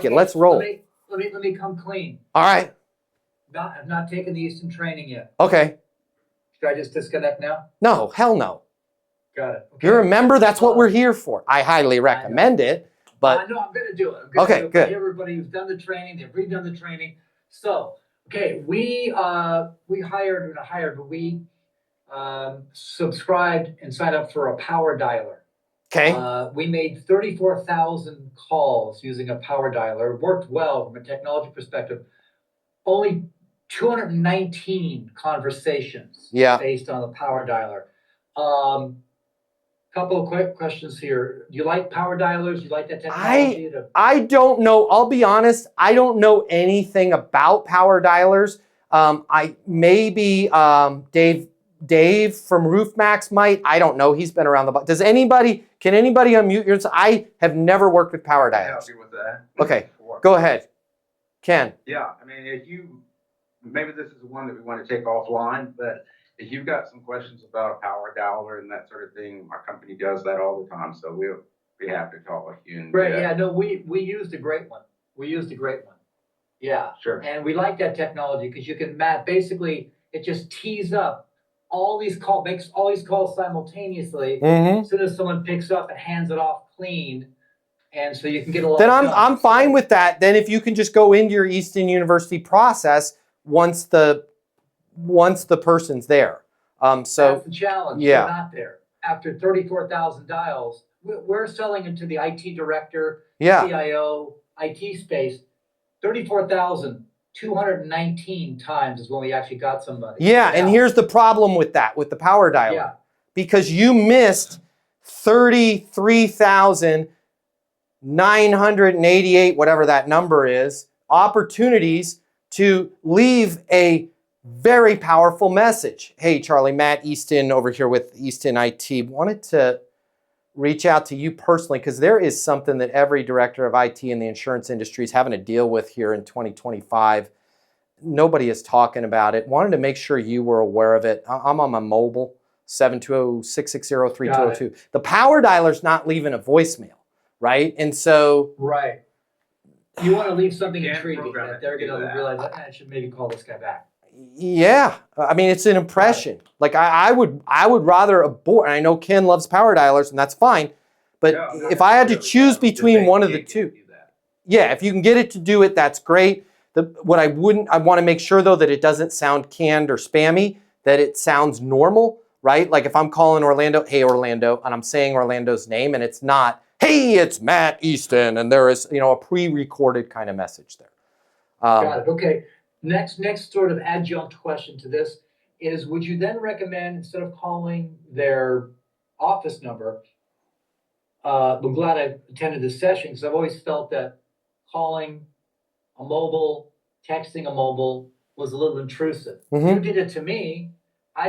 Let's roll. Let me come clean. All right. I've not taken the Easton training yet. Okay. Should I just disconnect now? No, hell no. Got it. Okay. You're a member. That's what we're here for. I highly recommend it. But I know I'm going to do it. Okay, good. Everybody who's done the training, they've redone the training. So, okay, we subscribed and signed up for a power dialer. Okay. We made 34,000 calls using a power dialer. It worked well from a technology perspective. Only 219 conversations based on the power dialer. Couple of quick questions here. Do you like power dialers? Do you like that technology? I don't know. I'll be honest. I don't know anything about power dialers. Dave from RoofMax might. I don't know. He's been around the block. Can anybody unmute yourself? I have never worked with power dialers. I can help you with that. Okay, go ahead. Ken. Yeah, I mean, maybe this is one that we want to take offline, but if you've got some questions about a power dialer and that sort of thing, our company does that all the time, so we'll be happy to talk with you. We used a great one. Yeah. Sure. And we like that technology because you can basically it just tees up all these calls, makes all these calls simultaneously. As soon as someone picks up and hands it off cleaned, and so you can get a lot. Then I'm fine with that. Then if you can just go into your Easton University process once the person's there. So that's the challenge. Yeah. We're not there. After 34,000 dials, we're selling into the IT director, CIO, IT space. 34,219 times is when we actually got somebody. Yeah, and here's the problem with that, with the power dialer. Yeah. Because you missed 33,988, whatever that number is, opportunities to leave a very powerful message. Hey, Charlie, Matt Easton over here with Easton IT. Wanted to reach out to you personally because there is something that every director of IT in the insurance industry is having to deal with here in 2025. Nobody is talking about it. Wanted to make sure you were aware of it. I'm on my mobile, 720-660-3202. The power dialer's not leaving a voicemail, right? And so... Right. You want to leave something intriguing that they're going to realize, I should maybe call this guy back. Yeah, I mean, it's an impression. Like I would rather abort. And I know Ken loves power dialers, and that's fine. But if I had to choose between one of the two, if you can get it to do it, that's great. I want to make sure though that it doesn't sound canned or spammy. That it sounds normal, right? Like if I'm calling Orlando, hey Orlando, and I'm saying Orlando's name, and it's not, hey, it's Matt Easton, and there is a pre-recorded kind of message there. Got it. Okay. Next sort of adjunct question to this is, would you then recommend, instead of calling their office number, I'm glad I attended this session because I've always felt that calling a mobile, texting a mobile was a little intrusive. You did it to me. I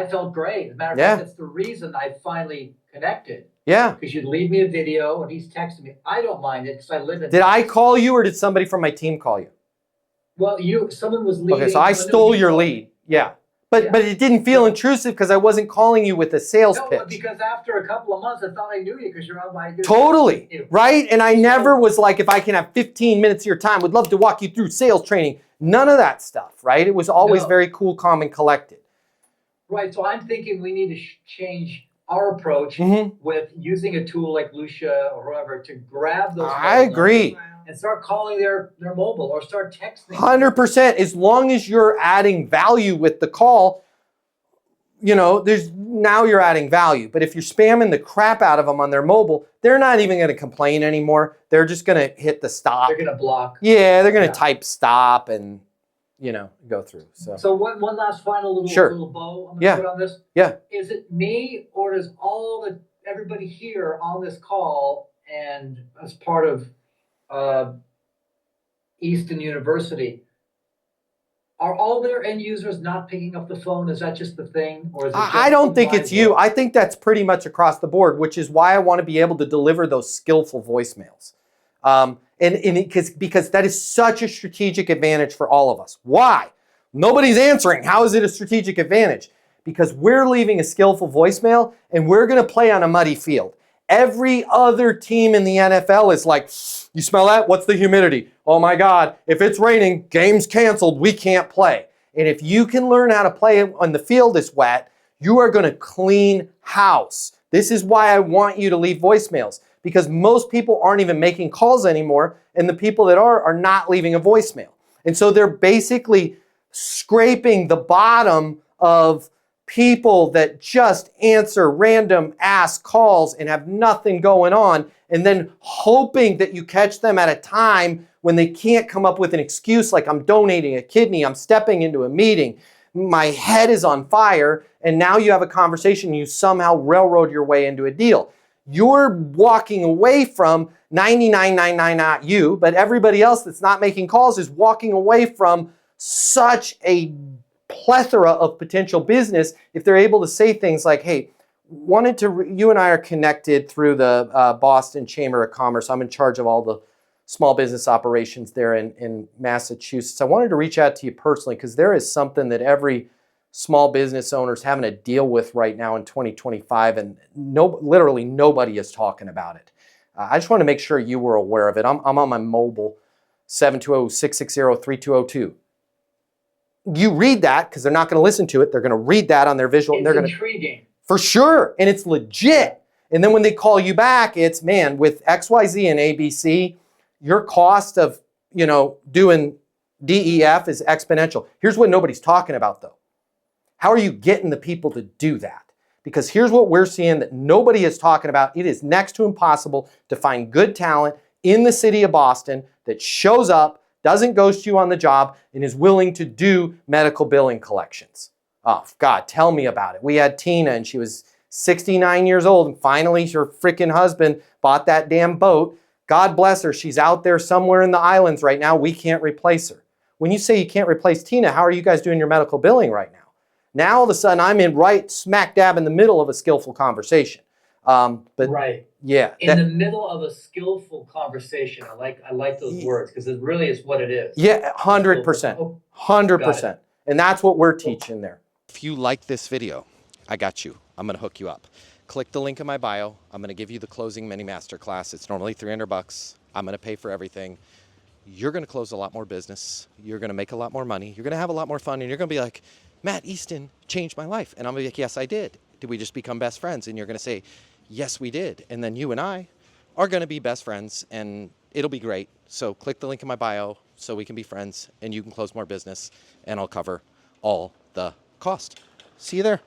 felt great. As a matter of fact, that's the reason I finally connected. Yeah. Because you'd leave me a video and he's texting me. I don't mind it because I live in. Did I call you or did somebody from my team call you? Well, someone was leading. Okay, so I stole your lead. Yeah. But it didn't feel intrusive because I wasn't calling you with a sales pitch. Because after a couple of months, I thought I knew you because you're on my... Totally, right? And I never was like, if I can have 15 minutes of your time, would love to walk you through sales training. None of that stuff, right? It was always very cool, calm, and collected. Right, so I'm thinking we need to change our approach with using a tool like Lucia or whoever to grab those... I agree. And start calling their mobile or start texting. 100%. As long as you're adding value with the call, now you're adding value. But if you're spamming the crap out of them on their mobile, they're not even going to complain anymore. They're just going to hit the stop. They're going to block. Yeah, they're going to type stop and, go through. So one last final little bow I'm going to put on this. Yeah. Is it me or does everybody here on this call and as part of Easton University, are all their end users not picking up the phone? Is that just the thing? Or is it I don't think it's you. I think that's pretty much across the board, which is why I want to be able to deliver those skillful voicemails. Because that is such a strategic advantage for all of us. Why? Nobody's answering. How is it a strategic advantage? Because we're leaving a skillful voicemail and we're going to play on a muddy field. Every other team in the NFL is like, You smell that? What's the humidity? Oh my God, if it's raining, game's canceled, we can't play. And if you can learn how to play when the field is wet, you are gonna clean house. This is why I want you to leave voicemails, because most people aren't even making calls anymore, and the people that are not leaving a voicemail. And so they're basically scraping the bottom of people that just answer random ass calls and have nothing going on, and then hoping that you catch them at a time when they can't come up with an excuse like, I'm donating a kidney, I'm stepping into a meeting, my head is on fire, and now you have a conversation, you somehow railroad your way into a deal. You're walking away from 99.99, not you, but everybody else that's not making calls is walking away from such a plethora of potential business if they're able to say things like, hey, you and I are connected through the Boston Chamber of Commerce. I'm in charge of all the small business operations there in Massachusetts. I wanted to reach out to you personally because there is something that every small business owner is having to deal with right now in 2025, and literally nobody is talking about it. I just want to make sure you were aware of it. I'm on my mobile, 720-660-3202. You read that because they're not going to listen to it. They're going to read that on their visual. It's and they're intriguing. For sure. And it's legit. And then when they call you back, it's, man, with XYZ and ABC, your cost of, doing DEF is exponential. Here's what nobody's talking about, though. How are you getting the people to do that? Because here's what we're seeing that nobody is talking about. It is next to impossible to find good talent in the city of Boston that shows up, doesn't ghost you on the job, and is willing to do medical billing collections. Oh, God, tell me about it. We had Tina, and she was 69 years old, and finally her freaking husband bought that damn boat. God bless her. She's out there somewhere in the islands right now. We can't replace her. When you say you can't replace Tina, how are you guys doing your medical billing right now? Now, all of a sudden, I'm in right smack dab in the middle of a skillful conversation. But right. Yeah. In the middle of a skillful conversation. I like those words because it really is what it is. Yeah, 100%. 100%. And that's what we're teaching there. If you like this video, I got you. I'm going to hook you up. Click the link in my bio. I'm going to give you the closing mini masterclass. It's normally $300. I'm going to pay for everything. You're going to close a lot more business. You're going to make a lot more money. You're going to have a lot more fun. And you're going to be like, Matt Easton changed my life. And I'm going to be like, yes, I did. Did we just become best friends? And you're going to say, yes, we did. And then you and I are going to be best friends, and it'll be great. So click the link in my bio so we can be friends, and you can close more business, and I'll cover all the cost. See you there.